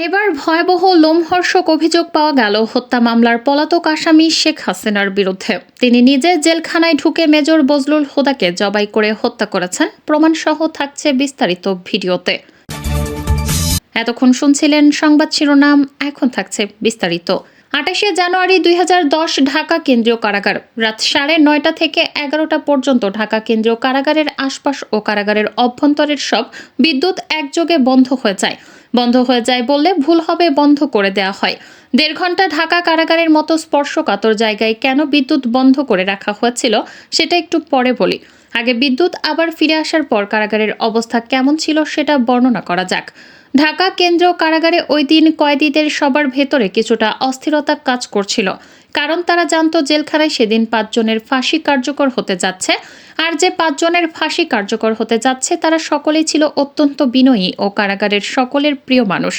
এবার ভয়াবহ লোমহর্ষক অভিযোগ পাওয়া গেল হত্যা মামলার পলাতক আসামি শেখ হাসিনার বিরুদ্ধে। তিনি নিজে জেলখানায় ঢুকে মেজর বজলুল হুদাকে জবাই করে হত্যা করেছেন। প্রমাণসহ থাকছে বিস্তারিত ভিডিওতে। এতক্ষণ শুনছিলেন সংবাদ শিরোনাম, এখন থাকছে বিস্তারিত। ২৮শে জানুয়ারি ২০১০ ঢাকা কেন্দ্রীয় কারাগার। রাত ৯:৩০ থেকে ১১টা পর্যন্ত ঢাকা কেন্দ্রীয় কারাগারের আশপাশ ও কারাগারের অভ্যন্তরের সব বিদ্যুৎ একযোগে বন্ধ হয়ে যায়। বন্ধ হয়ে যায় বললে ভুল হবে, বন্ধ করে দেওয়া হয়। ১.৫ ঘন্টা ঢাকা কারাগারের মতো স্পর্শকাতর জায়গায় কেন বিদ্যুৎ বন্ধ করে রাখা হয়েছিল সেটা একটু পরে বলি। আগে বিদ্যুৎ আবার ফিরে আসার পর কারাগারের অবস্থা কেমন ছিল সেটা বর্ণনা করা যাক। ঢাকা কেন্দ্রীয় কারাগারে ওই দিন কয়েদিদের সবার ভেতরে কিছুটা অস্থিরতা কাজ করছিল। কারণ তারা জানতো জেলখানায় সেদিন ৫ জনের ফাঁসি কার্যকর হতে যাচ্ছে। আর যে ৫ জনের ফাঁসি কার্যকর হতে যাচ্ছে তারা সকলেই ছিল অত্যন্ত বিনয়ী ও কারাগারের সকলের প্রিয় মানুষ।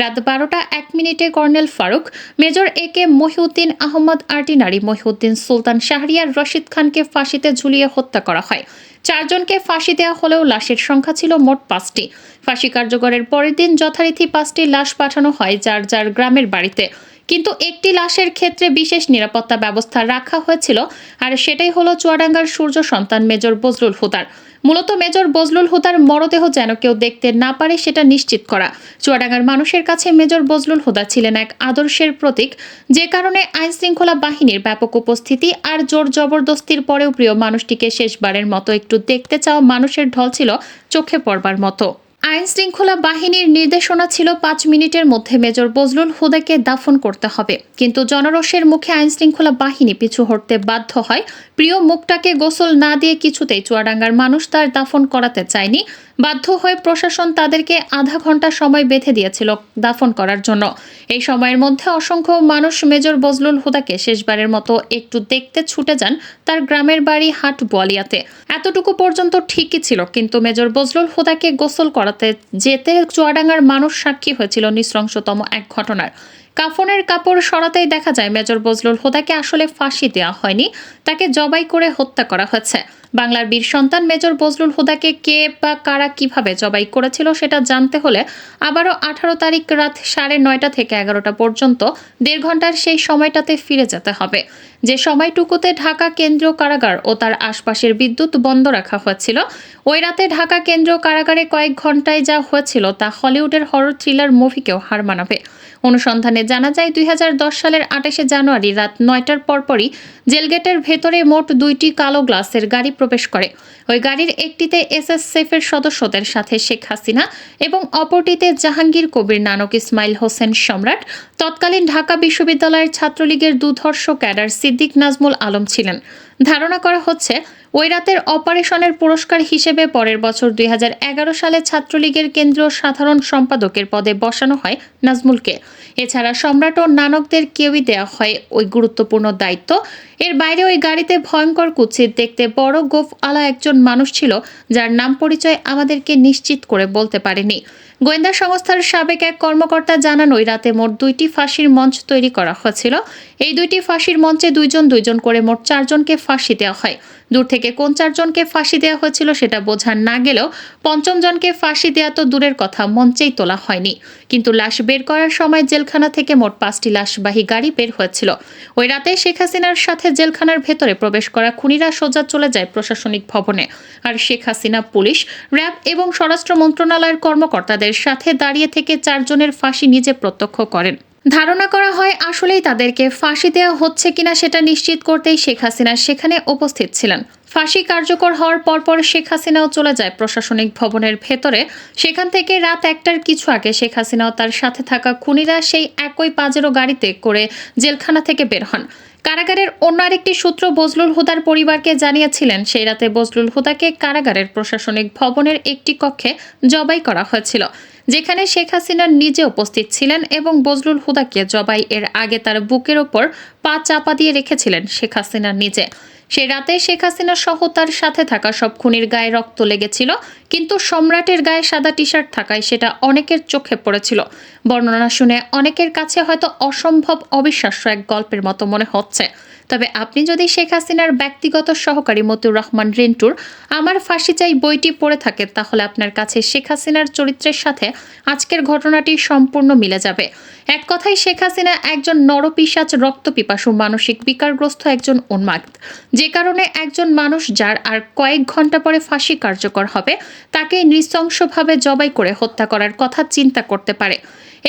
রাত ১২টা ১ মিনিটে colonel Faruk, major AK Mohiuddin Ahmad artillery, Mohiuddin Sultan, Shahriar Rashid খানকে ফাঁসিতে ঝুলিয়ে হত্যা করা হয়। ৪ জনকে ফাঁসি দেওয়া হলেও লাশের সংখ্যা ছিল মোট ৫টি। ফাঁসি কার্যকরের পরের দিন যথারীতি ৫টি লাশ পাঠানো হয় যার যার গ্রামের বাড়িতে। কিন্তু একটি লাশের ক্ষেত্রে বিশেষ নিরাপত্তা ব্যবস্থা রাখা হয়েছিল, আর সেটাই হলো চুয়াডাঙ্গার সূর্য সন্তান মেজর বজলুল হুদার। মূলত মেজর বজলুল হুদার মরদেহ যেন কেউ দেখতে না পারে সেটা নিশ্চিত করা। চুয়াডাঙ্গার মানুষের কাছে মেজর বজলুল হুদা ছিলেন এক আদর্শের প্রতীক, যে কারণে আইনশৃঙ্খলা বাহিনীর ব্যাপক উপস্থিতি আর জোর জবরদস্তির পরেও প্রিয় মানুষটিকে শেষবারের মতো একটু দেখতে চাওয়া মানুষের ঢল ছিল চোখে পড়বার মতো। আইন শৃঙ্খলা বাহিনীর নির্দেশনা ছিল ৫ মিনিটের মধ্যে মেজর বজলুল হুদাকে দাফন করতে হবে। কিন্তু জনরোষের মুখে আইন শৃঙ্খলা বাহিনী পিছু হটতে বাধ্য হয়। প্রিয় মুখটাকে গোসল না দিয়ে কিছুতেই চুয়াডাঙ্গার মানুষ তার দাফন করাতে চায়নি। বাধ্য হয়ে প্রশাসন তাদেরকে আধা ঘন্টা সময় বেঁধে দিয়েছিল দাফন করার জন্য। এই সময়ের মধ্যে অসংখ্য মানুষ মেজর বজলুল হুদাকে শেষবারের মতো একটু দেখতে ছুটে যান তার গ্রামের বাড়ি হাট বোয়ালিয়াতে। এতটুকু পর্যন্ত ঠিকই ছিল, কিন্তু মেজর বজলুল হুদাকে গোসল করাতে যেতে চুয়াডাঙ্গার মানুষ সাক্ষী হয়েছিল নৃশংসতম এক ঘটনার। কাফনের কাপড় সরাতেই দেখা যায় মেজর বজলুল হুদাকে আসলে ফাঁসি দেওয়া হয়নি, তাকে জবাই করে হত্যা করা হয়েছে। বাংলার বীর সন্তান মেজর বজলুল হুদাকে কে বা কারা কিভাবে জবাই করেছিল সেটা জানতে হলে আবারও ১৮ তারিখ রাত ৯:৩০ থেকে ১১টা পর্যন্ত ১.৫ ঘন্টার সেই সময়টাতে ফিরে যেতে হবে, যে সময়টুকুতে ঢাকা কেন্দ্রীয় কারাগার ও তার আশপাশের বিদ্যুৎ বন্ধ রাখা হয়েছিল। ওই রাতে ঢাকা কেন্দ্রীয় কারাগারে কয়েক ঘন্টায় যা হয়েছিল তা হলিউডের হরর থ্রিলার মুভিকেও হার মানাবে। অনুসন্ধানে জানা যায় ২০১০ সালের ২৮শে জানুয়ারি রাত ৯টার পরপরই জেলগেটের ভেতরে মোট ২টি কালো গ্লাসের গাড়ি প্রবেশ করে। ওই গাড়ির একটিতে SSF-এর সদস্যদের সাথে শেখ হাসিনা এবং অপরটিতে জাহাঙ্গীর কবির নানক, ইসমাইল হোসেন সম্রাট, তৎকালীন ঢাকা বিশ্ববিদ্যালয়ের ছাত্রলীগের দুধর্ষ ক্যাডার সিদ্দিক নাজমুল আলম ছিলেন। ধারণা করা হচ্ছে ওই রাতের অপারেশনের পুরস্কার হিসেবে পরের বছর ২০১১ সালে ছাত্রলীগের কেন্দ্রীয় সাধারণ সম্পাদকের পদে বসানো হয় নাজমুলকে। এছাড়া সম্রাট ও নানকদের কেউই দেওয়া হয় ওই গুরুত্বপূর্ণ দায়িত্ব। এর বাইরে ওই গাড়িতে ভয়ঙ্কর কুৎসিত দেখতে বড় গোঁফ আলা একজন মানুষ ছিল, যার নাম পরিচয় আমাদেরকে নিশ্চিত করে বলতে পারেনি। গোয়েন্দা সংস্থার সাবেক এক কর্মকর্তা জানান, ওই রাতে মোট ২টি ফাঁসির মঞ্চ তৈরি করা হয়েছিল। এই ২টি ফাঁসির মঞ্চে দুইজন করে মোট ৪ জনকে ফাঁসি দেওয়া হয়। দূর থেকে কোন ৪ জনকে ফাঁসি দেওয়া হয়েছিল সেটা বোঝা না গেলেও ৫ম জনকে ফাঁসি দেওয়া তো দূরের কথা, মঞ্চেই তোলা হয়নি। কিন্তু লাশ বের করার সময় জেলখানা থেকে মোট ৫টি লাশবাহী গাড়ি বের হয়েছিল। ওই রাতে শেখ হাসিনার সাথে জেলখানার ভেতরে প্রবেশ করা খুনিরা সোজা চলে যায় প্রশাসনিক ভবনে, আর শেখ হাসিনা পুলিশ, র্যাব এবং স্বরাষ্ট্র মন্ত্রণালয়ের কর্মকর্তাদের সাথে দাঁড়িয়ে থেকে ৪ জনের ফাঁসি নিজে প্রত্যক্ষ করেন। ধারণা করা হয় আসলেই তাদেরকে ফাঁসি দেওয়া হচ্ছে কিনা সেটা নিশ্চিত করতেই শেখ হাসিনা সেখানে উপস্থিত ছিলেন। ফাঁসি কার্যকর হওয়ার পরপর শেখ হাসিনাও চলে যায় প্রশাসনিক ভবনের ভেতরে। সেখান থেকে রাত ১টার কিছু আগে শেখ হাসিনাও তার সাথে থাকা খুনিরা সেই একই পাজেরো গাড়িতে করে জেলখানা থেকে বের হন। কারাগারের অন্য আরেকটি সূত্র বজলুল হুদার পরিবারকে জানিয়েছিলেন, সেই রাতে বজলুল হুদাকে কারাগারের প্রশাসনিক ভবনের একটি কক্ষে জবাই করা হয়েছিল, যেখানে শেখ হাসিনা নিজে উপস্থিত ছিলেন এবং বজলুল হুদাকে জবাই এর আগে তার বুকের ওপর পা চাপা দিয়ে রেখেছিলেন শেখ হাসিনা নিজে। সে রাতে শেখ হাসিনা সহ তার সাথে থাকা সব খুনির গায়ে রক্ত লেগেছিল, কিন্তু সম্রাটের গায়ে সাদা টি শার্ট থাকায় সেটা অনেকের চোখে পড়েছিল। বর্ণনা শুনে অনেকের কাছে হয়তো অসম্ভব অবিশ্বাস্য এক গল্পের মতো মনে হচ্ছে। তবে আপনি যদি শেখ হাসিনার ব্যক্তিগত সহকারী মতিউর রহমান রিন্টুর আমার ফাঁসি চাই বইটি পড়ে থাকেন, তাহলে আপনার কাছে শেখ হাসিনার চরিত্রের সাথে আজকের ঘটনাটি সম্পূর্ণ মিলে যাবে। এক কথায় শেখ হাসিনা একজন নরপিশাচ, রক্তপিপাসু, মানসিক বিকারগ্রস্ত একজন উন্মাদ, যে কারণে একজন মানুষ যার আর কয়েক ঘন্টা পরে ফাঁসি কার্যকর হবে তাকে নৃশংসভাবে জবাই করে হত্যা করার কথা চিন্তা করতে পারে।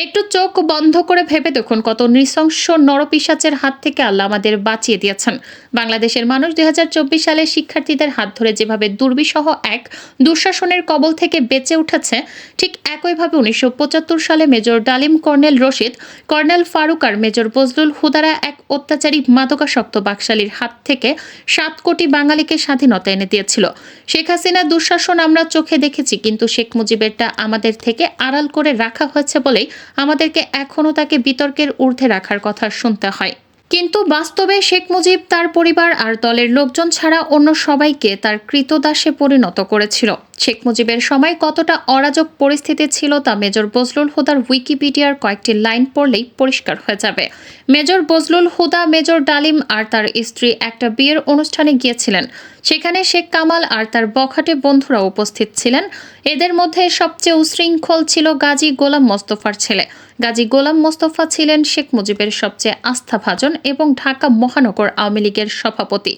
একটু চোখ বন্ধ করে ভেবে দেখুন কত নৃশংস নরপিশাচের হাত থেকে আল্লাহ আমাদের বাঁচিয়ে দিয়েছেন। বাংলাদেশের মানুষ 2024 সালে শিক্ষার্থীদের হাত ধরে যেভাবে দুর্বিষহ এক দুঃশাসনের কবল থেকে বেঁচে উঠেছে, ঠিক একইভাবে 1975 সালে মেজর ডালিম, কর্নেল রশিদ, কর্নেল ফারুক আর মেজর বজলুল হুদারা এক অত্যাচারী মাদকাসক্ত বাকশালীর হাত থেকে 7 কোটি বাঙালিকে স্বাধীনতা এনে দিয়েছিল। শেখ হাসিনার দুঃশাসন আমরা চোখে দেখেছি, কিন্তু শেখ মুজিবেরটা আমাদের থেকে আড়াল করে রাখা হয়েছে বলেই আমাদেরকে এখনও তাকে বিতর্কের ঊর্ধ্বে রাখার কথা শুনতে হয়। কিন্তু বাস্তবে শেখ মুজিব তার পরিবার আর দলের লোকজন ছাড়া অন্য সবাইকে তার কৃতদাসে পরিণত করেছিল। শেখ মুজিবের সময় কতটা অরাজক পরিস্থিতি ছিল তা মেজর বজলুল হুদার উইকিপিডিয়ার কয়েকটি লাইন পড়লেই পরিষ্কার হয়ে যাবে। মেজর বজলুল হুদা মেজর ডালিম আর তার স্ত্রী একটা বিয়ের অনুষ্ঠানে গিয়েছিলেন। সেখানে শেখ কামাল আর তার বখাটে বন্ধুরা উপস্থিত ছিলেন। এদের মধ্যে সবচেয়ে উশৃঙ্খল ছিল গাজী গোলাম মোস্তফার ছেলে। গাজী গোলাম মোস্তফা ছিলেন শেখ মুজিবের সবচেয়ে আস্থাভাজন এবং ঢাকা মহানগর আওয়ামী লীগের সভাপতি।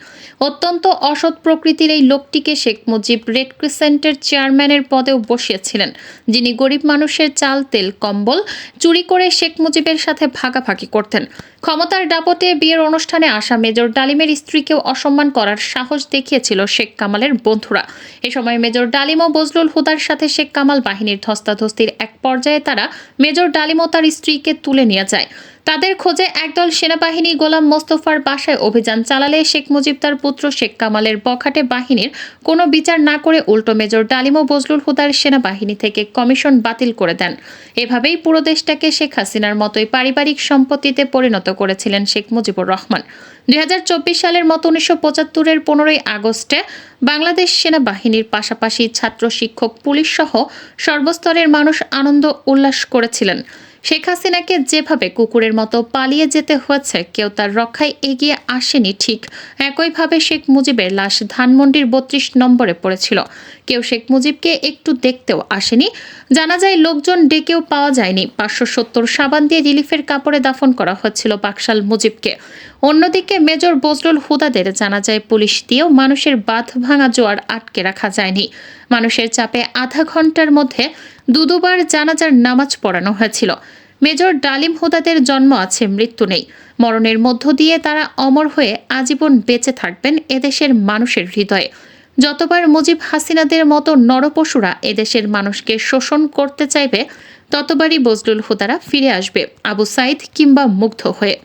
অত্যন্ত অসৎ প্রকৃতির এই লোকটিকে শেখ মুজিব রেড ক্রিসেন্টের চেয়ারম্যানের পদেও বসিয়েছিলেন, যিনি গরিব মানুষের চাল, তেল, কম্বল চুরি করে শেখ মুজিবের সাথে ভাগাভাগি করতেন। ক্ষমতার দাপটে বিয়ের অনুষ্ঠানে আসা মেজর ডালিমের স্ত্রীকেও অসম্মান করার সাহস দেখিয়েছিল শেখ কামালের বন্ধুরা। এ সময় মেজর ডালিম ও বজলুল হুদার সাথে শেখ কামাল বাহিনীর ধস্তাধস্তির এক পর্যায়ে তারা মেজর ডালিম ও তার স্ত্রীকে তুলে নিয়ে যায়। তাদের খোঁজে একদল সেনাবাহিনী গোলাম মোস্তফার বাসায় অভিযান চালালে শেখ মুজিব তার পুত্র শেখ কামালের বখাটে বাহিনীর কোনো বিচার না করে উল্টো মেজর ডালিম ও বজলুল হুদার সেনাবাহিনী থেকে কমিশন বাতিল করে দেন। এভাবেই পুরো দেশটাকে শেখ হাসিনার মতোই পারিবারিক সম্পত্তিতে পরিণত করেছিলেন শেখ মুজিবুর রহমান। 2024 সালের মতো 1975-এর 15ই আগস্টে বাংলাদেশ সেনাবাহিনীর পাশাপাশি ছাত্র, শিক্ষক, পুলিশ সহ সর্বস্তরের মানুষ আনন্দ উল্লাস করেছিলেন। শেখ হাসিনাকে যেভাবে কুকুরের মতো পালিয়ে যেতে হয়েছে, কেউ তার রক্ষায় এগিয়ে আসেনি। ঠিক একইভাবে শেখ মুজিবের লাশ ধানমন্ডির 32 নম্বরে পড়েছিল। কেউ শেখ মুজিবকে একটু দেখতেও আসেনি। জানাজায় লোকজন ডেকেও পাওয়া যায়নি। 570 সাবান দিয়ে রিলিফের কাপড়ে দাফন করা হচ্ছিল বাকশাল মুজিবকে। অন্যদিকে মেজর বজলুল হুদাদের জানাজায় পুলিশ দিয়েও মানুষের বাঁধ ভাঙা জোয়ার আটকে রাখা যায়নি। মানুষের চাপে আধা ঘন্টার মধ্যে দুবার জানাজার নামাজ পড়ানো হয়েছিল। মেজর ডালিম হুদাদের জন্ম আছে, মৃত্যু নেই। মরণের মধ্য দিয়ে তারা অমর হয়ে আজীবন বেঁচে থাকবেন এদেশের মানুষের হৃদয়ে। যতবার মুজিব হাসিনাদের মতো নরপশুরা এদেশের মানুষকে শোষণ করতে চাইবে, ততবারই বজলুল হুদারা ফিরে আসবে আবু সাইদ কিংবা মুগ্ধ হয়ে।